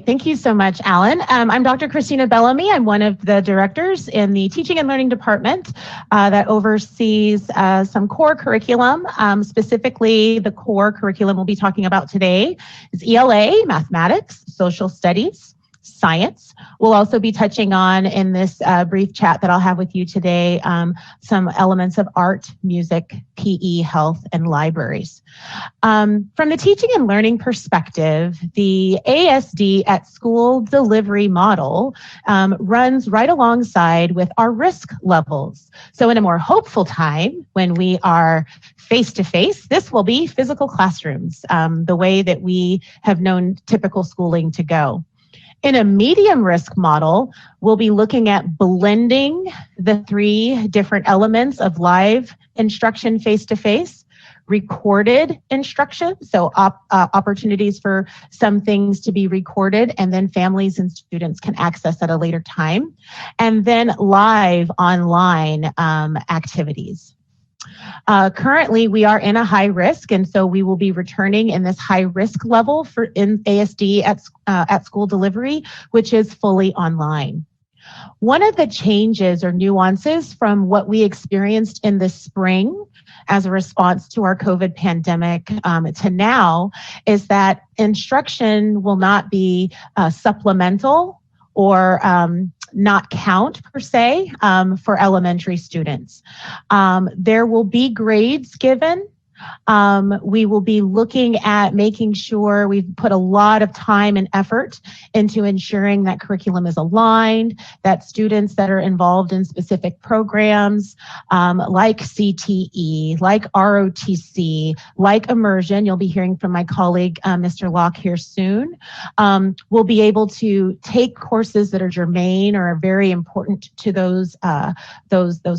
Thank you so much, Alan. I'm Dr. Christina Bellamy. I'm one of the directors in the Teaching and Learning Department that oversees some core curriculum. Specifically, the core curriculum we'll be talking about today is ELA, mathematics, social studies, science. We'll also be touching on in this brief chat that I'll have with you today some elements of art, music, PE, health, and libraries. From the teaching and learning perspective, the ASD at school delivery model runs right alongside with our risk levels. So in a more hopeful time, when we are face-to-face, this will be physical classrooms, the way that we have known typical schooling to go. In a medium risk model, we'll be looking at blending the three different elements of live instruction face-to-face, recorded instruction, so opportunities for some things to be recorded and then families and students can access at a later time, and then live online activities. Currently, we are in a high risk, and so we will be returning in this high risk level for in ASD at school delivery, which is fully online. One of the changes or nuances from what we experienced in the spring as a response to our COVID pandemic to now is that instruction will not be supplemental or not count per se for elementary students. There will be grades given. We will be looking at making sure we've put a lot of time and effort into ensuring that curriculum is aligned, that students that are involved in specific programs like CTE, like ROTC, like immersion, you'll be hearing from my colleague, Mr. Locke here soon, will be able to take courses that are germane or are very important to those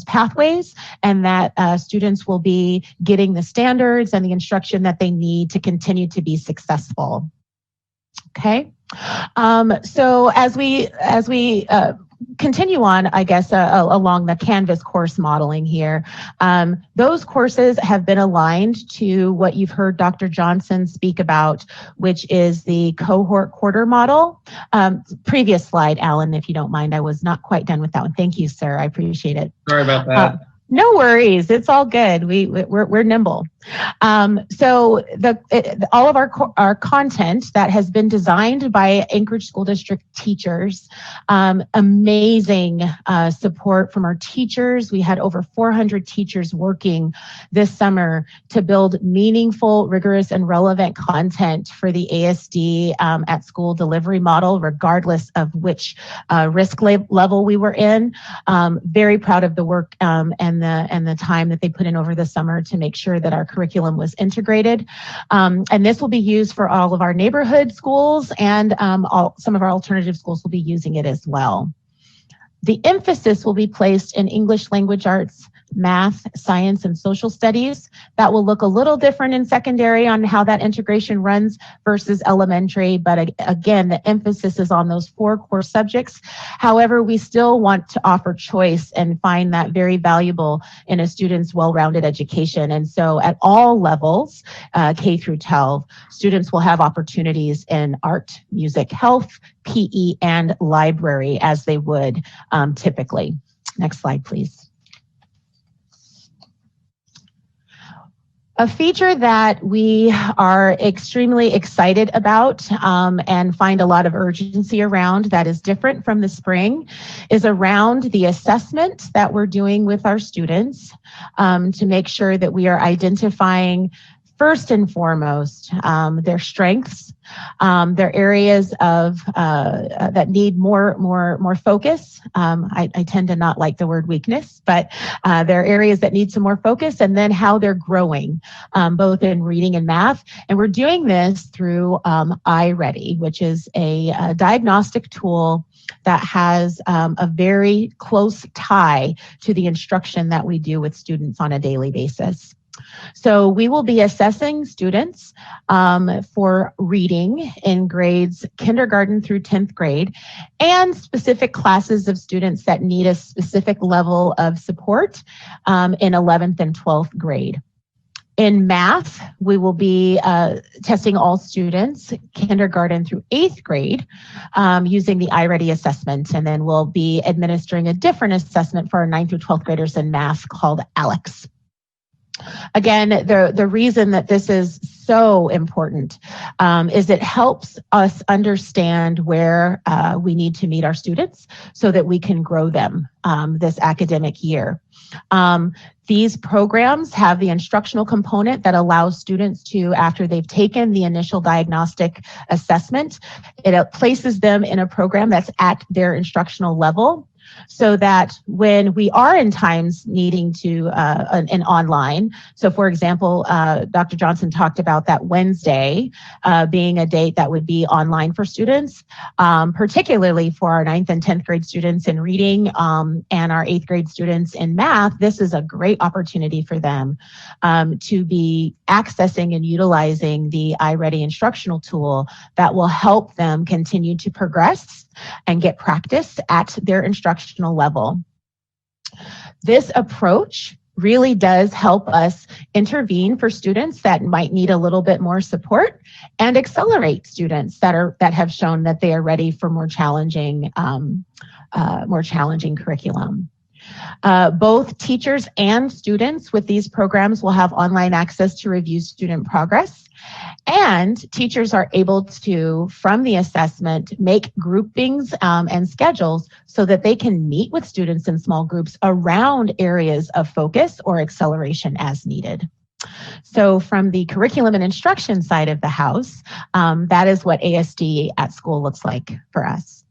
pathways, and that students will be getting the standards and the instruction that they need to continue to be successful. Okay, so as we continue on, I guess, along the Canvas course modeling here, those courses have been aligned to what you've heard Dr. Johnson speak about, which is the cohort quarter model. Previous slide, Alan, if you don't mind, I was not quite done with that one. Thank you, sir. I appreciate it. Sorry about that. No worries, it's all good. We're nimble. So all of our content that has been designed by Anchorage School District teachers, amazing support from our teachers. We had over 400 teachers working this summer to build meaningful, rigorous, and relevant content for the ASD at school delivery model, regardless of which risk level we were in. Very proud of the work and the time that they put in over the summer to make sure that our curriculum was integrated. And this will be used for all of our neighborhood schools, and some of our alternative schools will be using it as well. The emphasis will be placed in English language arts, math, science, and social studies. That will look a little different in secondary on how that integration runs versus elementary, but again, the emphasis is on those 4 core subjects. However, we still want to offer choice and find that very valuable in a student's well-rounded education. And so at all levels, K through 12, students will have opportunities in art, music, health, PE, and library as they would typically. Next slide, please. A feature that we are extremely excited about and find a lot of urgency around that is different from the spring is around the assessment that we're doing with our students to make sure that we are identifying first and foremost their strengths, their areas of that need more focus. I tend to not like the word weakness, but there are areas that need some more focus, and then how they're growing, both in reading and math. And we're doing this through iReady, which is a diagnostic tool that has a very close tie to the instruction that we do with students on a daily basis. So we will be assessing students for reading in grades kindergarten through 10th grade and specific classes of students that need a specific level of support in 11th and 12th grade. In math, we will be testing all students, kindergarten through 8th grade, using the iReady assessment. And then we'll be administering a different assessment for our 9th through 12th graders in math called ALEX. Again, the reason that this is so important is it helps us understand where we need to meet our students so that we can grow them this academic year. These programs have the instructional component that allows students to, after they've taken the initial diagnostic assessment, it places them in a program that's at their instructional level, so that when we are in times needing to an online, so for example, Dr. Johnson talked about that Wednesday being a date that would be online for students, particularly for our 9th and 10th grade students in reading and our 8th grade students in math. This is a great opportunity for them to be accessing and utilizing the iReady instructional tool that will help them continue to progress and get practice at their instructional level. This approach really does help us intervene for students that might need a little bit more support and accelerate students that have shown that they are ready for more challenging curriculum. Both teachers and students with these programs will have online access to review student progress. And teachers are able to, from the assessment, make groupings and schedules so that they can meet with students in small groups around areas of focus or acceleration as needed. So from the curriculum and instruction side of the house, that is what ASD at school looks like for us.